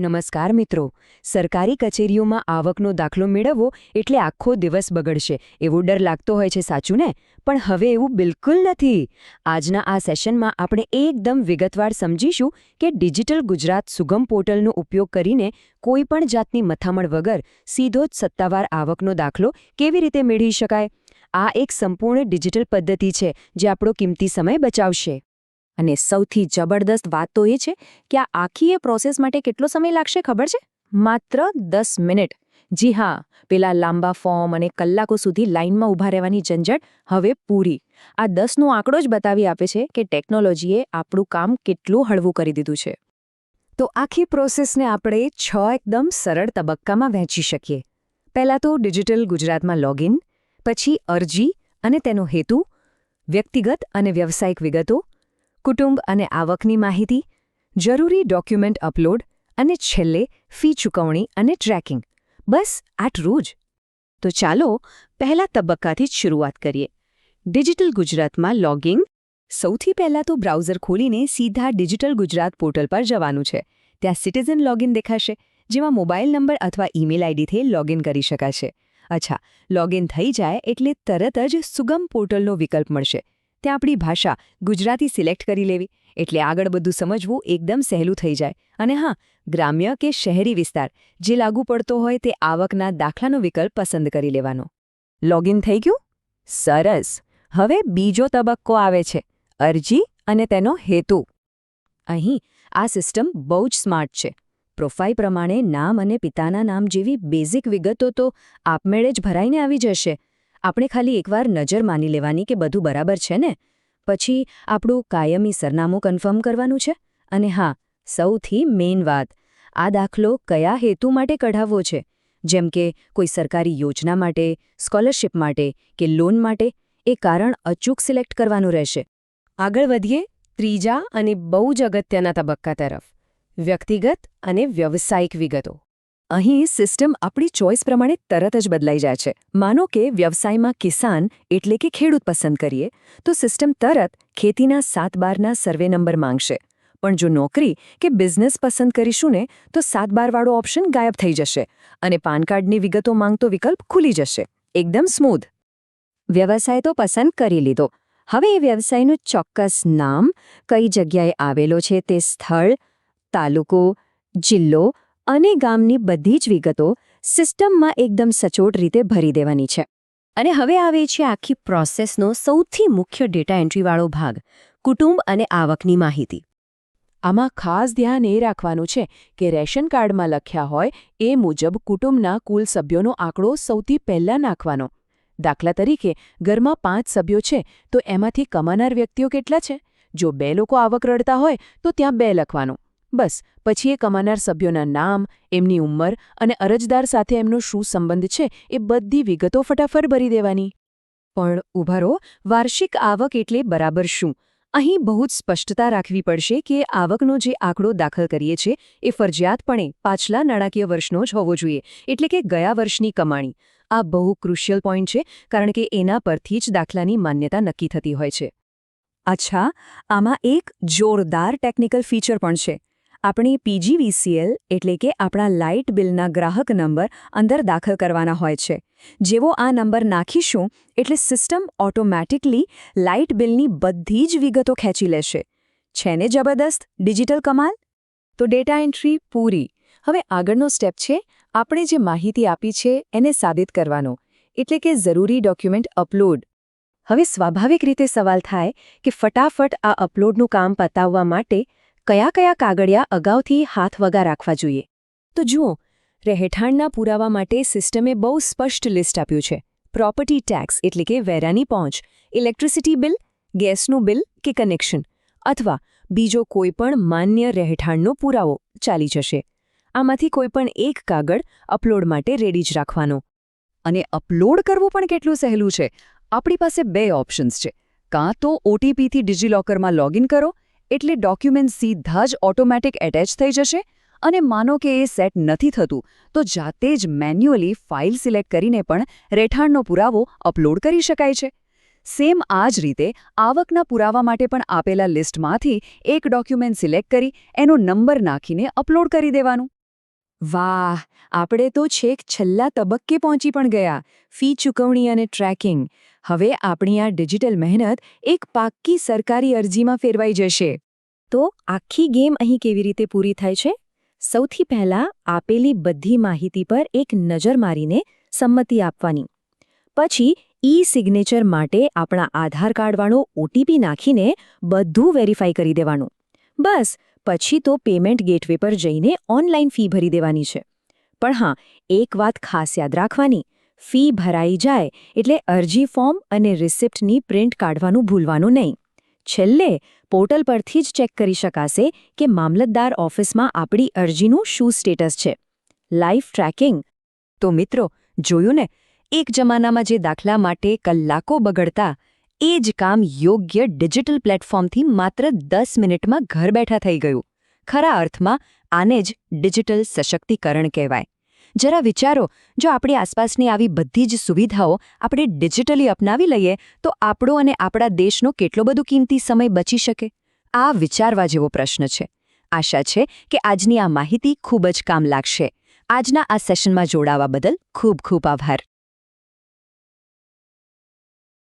નમસ્કાર મિત્રો. સરકારી કચેરીઓમાં આવકનો દાખલો મેળવવો એટલે આખો દિવસ બગડશે એવો ડર લાગતો હોય છે, સાચું ને? પણ હવે એવું બિલકુલ નથી. આજના આ સેશનમાં આપણે એકદમ વિગતવાર સમજીશું કે ડિજિટલ ગુજરાત સુગમ પોર્ટલનો ઉપયોગ કરીને કોઈ પણ જાતની મથામણ વગર સીધો જ સત્તાવાર આવકનો દાખલો કેવી રીતે મેળવી શકાય. આ એક સંપૂર્ણ ડિજિટલ પદ્ધતિ છે જે આપણો કિંમતી સમય બચાવશે. અને સૌથી જબરદસ્ત વાત તો એ છે કે આ આખી એ પ્રોસેસ માટે કેટલો સમય લાગશે ખબર છે? માત્ર 10 મિનિટ. જી હા, પેલા લાંબા ફોર્મ અને કલાકો સુધી લાઇનમાં ઊભા રહેવાની ઝંઝટ હવે પૂરી. આ 10નો આંકડો જ બતાવી આપે છે કે ટેકનોલોજીએ આપણું કામ કેટલું હળવું કરી દીધું છે. તો આખી પ્રોસેસને આપણે 6 એકદમ સરળ તબક્કામાં વહેંચી શકીએ. પહેલાં તો ડિજિટલ ગુજરાતમાં લોગિન, પછી અરજી અને તેનો હેતુ, વ્યક્તિગત અને વ્યવસાયિક વિગતો, કુટુંબ અને આવકની માહિતી, જરૂરી ડોક્યુમેન્ટ અપલોડ અને છેલ્લે ફી ચૂકવણી અને ટ્રેકિંગ. બસ આટલું જ. તો ચાલો પહેલા તબક્કાથી જ શરૂઆત કરીએ. ડિજિટલ ગુજરાતમાં લોગિન. સૌથી પહેલાં તો બ્રાઉઝર ખોલીને સીધા ડિજિટલ ગુજરાત પોર્ટલ પર જવાનું છે. ત્યાં સિટીઝન લોગિન દેખાશે, જેમાં મોબાઈલ નંબર અથવા ઈમેલ આઈડીથી લોગિન કરી શકાશે. અચ્છા, લોગિન થઈ જાય એટલે તરત જ સુગમ પોર્ટલનો વિકલ્પ મળશે. ત્યાં આપણી ભાષા ગુજરાતી સિલેક્ટ કરી લેવી એટલે આગળ બધું સમજવું એકદમ સહેલું થઈ જાય. અને હા, ગ્રામ્ય કે શહેરી વિસ્તાર જે લાગુ પડતો હોય તે આવકના દાખલાનો વિકલ્પ પસંદ કરી લેવાનો. લોગિન થઈ ગયું? સરસ. હવે બીજો તબક્કો આવે છે, અરજી અને તેનો હેતુ. અહીં આ સિસ્ટમ બહુ જ સ્માર્ટ છે. પ્રોફાઇલ પ્રમાણે નામ અને પિતાના નામ જેવી બેઝિક વિગતો તો આપમેળે જ ભરાઈને આવી જશે. આપણે ખાલી એકવાર નજર માની લેવાની કે બધું બરાબર છે ને. પછી આપણું કાયમી સરનામું કન્ફર્મ કરવાનું છે. અને હા, સૌથી મેઇન વાત, આ દાખલો કયા હેતુ માટે કઢાવવો છે, જેમ કે કોઈ સરકારી યોજના માટે, સ્કોલરશિપ માટે કે લોન માટે, એ કારણ અચૂક સિલેક્ટ કરવાનું રહેશે. આગળ વધીએ ત્રીજા અને બહુ જ અગત્યના તબક્કા તરફ, વ્યક્તિગત અને વ્યવસાયિક વિગતો. અહીં સિસ્ટમ આપણી ચોઇસ પ્રમાણે તરત જ બદલાઈ જાય છે. માનો કે વ્યવસાયમાં કિસાન એટલે કે ખેડૂત પસંદ કરીએ તો સિસ્ટમ તરત ખેતીના 7/12ના સર્વે નંબર માંગશે. પણ જો નોકરી કે બિઝનેસ પસંદ કરીશું ને તો 7/12વાળો ઓપ્શન ગાયબ થઈ જશે અને પાન કાર્ડની વિગતો માંગતો વિકલ્પ ખુલી જશે. એકદમ સ્મૂધ. વ્યવસાય તો પસંદ કરી લીધો. હવે એ વ્યવસાયનું ચોક્કસ નામ, કઈ જગ્યાએ આવેલો છે તે સ્થળ, તાલુકો, જિલ્લો અને ગામની બધી જ વિગતો સિસ્ટમમાં એકદમ સચોટ રીતે ભરી દેવાની છે. અને હવે આવે છે આખી પ્રોસેસનો સૌથી મુખ્ય ડેટા એન્ટ્રીવાળો ભાગ, કુટુંબ અને આવકની માહિતી. આમાં ખાસ ધ્યાન એ રાખવાનું છે કે રેશન કાર્ડમાં લખ્યા હોય એ મુજબ કુટુંબના કુલ સભ્યોનો આંકડો સૌથી પહેલાં નાખવાનો. દાખલા તરીકે ઘરમાં 5 સભ્યો છે તો એમાંથી કમાનાર વ્યક્તિઓ કેટલા છે? જો 2 લોકો આવક રળતા હોય તો ત્યાં 2 લખવાનું. બસ પછી એ કમાનાર સભ્યોના નામ, એમની ઉંમર અને અરજદાર સાથે એમનો શું સંબંધ છે એ બધી વિગતો ફટાફટ ભરી દેવાની. પણ ઊભા રહો, વાર્ષિક આવક એટલે બરાબર શું? અહીં બહુ જ સ્પષ્ટતા રાખવી પડશે કે આવકનો જે આંકડો દાખલ કરીએ છીએ એ ફરજિયાતપણે પાછલા નાણાકીય વર્ષનો જ હોવો જોઈએ, એટલે કે ગયા વર્ષની કમાણી. આ બહુ ક્રુશિયલ પોઈન્ટ છે કારણ કે એના પરથી જ દાખલાની માન્યતા નક્કી થતી હોય છે. અચ્છા, આમાં એક જોરદાર ટેકનિકલ ફીચર પણ છે. આપણે PGVCL એટલે કે આપણા લાઇટ બિલના ગ્રાહક નંબર અંદર દાખલ કરવાના હોય છે. જેવો આ નંબર નાખીશું એટલે સિસ્ટમ ઓટોમેટિકલી લાઇટ બિલની બધી જ વિગતો ખેંચી લેશે. છે ને જબરદસ્ત ડિજિટલ કમાલ? તો ડેટા એન્ટ્રી પૂરી. હવે આગળનો સ્ટેપ છે આપણે જે માહિતી આપી છે એને સાબિત કરવાનો, એટલે કે જરૂરી ડોક્યુમેન્ટ અપલોડ. હવે સ્વાભાવિક રીતે સવાલ થાય કે ફટાફટ આ અપલોડનું કામ પતાવવા માટે કયા કયા કાગળિયા અગાઉથી હાથવગા રાખવા જોઈએ? તો જુઓ, રહેઠાણના પુરાવા માટે સિસ્ટમે બહુ સ્પષ્ટ લિસ્ટ આપ્યું છે. પ્રોપર્ટી ટેક્સ એટલે કે વેરાની પહોંચ, ઇલેક્ટ્રિસિટી બિલ, ગેસનું બિલ કે કનેક્શન, અથવા બીજો કોઈપણ માન્ય રહેઠાણનો પુરાવો ચાલી જશે. આમાંથી કોઈપણ એક કાગળ અપલોડ માટે રેડી જ રાખવાનો. અને અપલોડ કરવું પણ કેટલું સહેલું છે. આપણી પાસે 2 ઓપ્શન્સ છે. કાં તો OTPથી ડિજિલોકરમાં લોગિન કરો એટલે ડોક્યુમેન્ટ સીધા જ ઓટોમેટિક એટેચ થઈ જશે, અને માનો કે એ સેટ નથી થતું તો જાતે જ મેન્યુઅલી ફાઇલ સિલેક્ટ કરીને પણ રહેઠાણનો પુરાવો અપલોડ કરી શકાય છે. સેમ આ જ રીતે આવકના પુરાવા માટે પણ આપેલા લિસ્ટમાંથી એક ડોક્યુમેન્ટ સિલેક્ટ કરી એનો નંબર નાખીને અપલોડ કરી દેવાનું. વાહ, આપણે તો છેક છેલ્લા તબક્કે પહોંચી પણ ગયા. ફી ચૂકવણી અને ટ્રેકિંગ. હવે આપણી આ ડિજિટલ મહેનત એક પાક્કી સરકારી અરજીમાં ફેરવાઈ જશે. તો આખી ગેમ અહીં કેવી રીતે પૂરી થાય છે? સૌથી પહેલા આપેલી બધી માહિતી પર એક નજર મારીને સંમતિ આપવાની. પછી ઈ-સિગ્નેચર માટે આપણા આધાર કાર્ડવાળો ઓટીપી નાખીને બધું વેરીફાઈ કરી દેવાનું. બસ, પછી તો પેમેન્ટ ગેટવે પર જઈને ઓનલાઈન ફી ભરી દેવાની છે. પણ હા, એક વાત ખાસ યાદ રાખવાની. ફી ભરાઈ જાય એટલે અરજી ફોર્મ અને રિસિપ્ટની પ્રિન્ટ કાઢવાનું ભૂલવાનું નહીં. છેલ્લે પોર્ટલ પરથી જ ચેક કરી શકાશે કે મામલતદાર ઓફિસમાં આપણી અરજીનું શું સ્ટેટસ છે. Live tracking. તો મિત્રો, જોયું ને, એક જમાનામાં જે દાખલા માટે કલાકો બગડતા, એ જ કામ યોગ્ય ડિજિટલ પ્લેટફોર્મથી માત્ર 10 મિનિટમાં ઘર બેઠા થઈ ગયું. ખરા અર્થમાં આને જ ડિજિટલ સશક્તિકરણ કહેવાય. જરા વિચારો, જો આપણી આસપાસની આવી બધી જ સુવિધાઓ આપણે ડિજિટલી અપનાવી લઈએ તો આપણો અને આપણા દેશનો કેટલો બધો કિંમતી સમય બચી શકે. આ વિચારવા જેવો પ્રશ્ન છે. આશા છે કે આજની આ માહિતી ખૂબ જ કામ લાગશે. આજના આ સેશનમાં જોડાવા બદલ ખૂબ ખૂબ આભાર.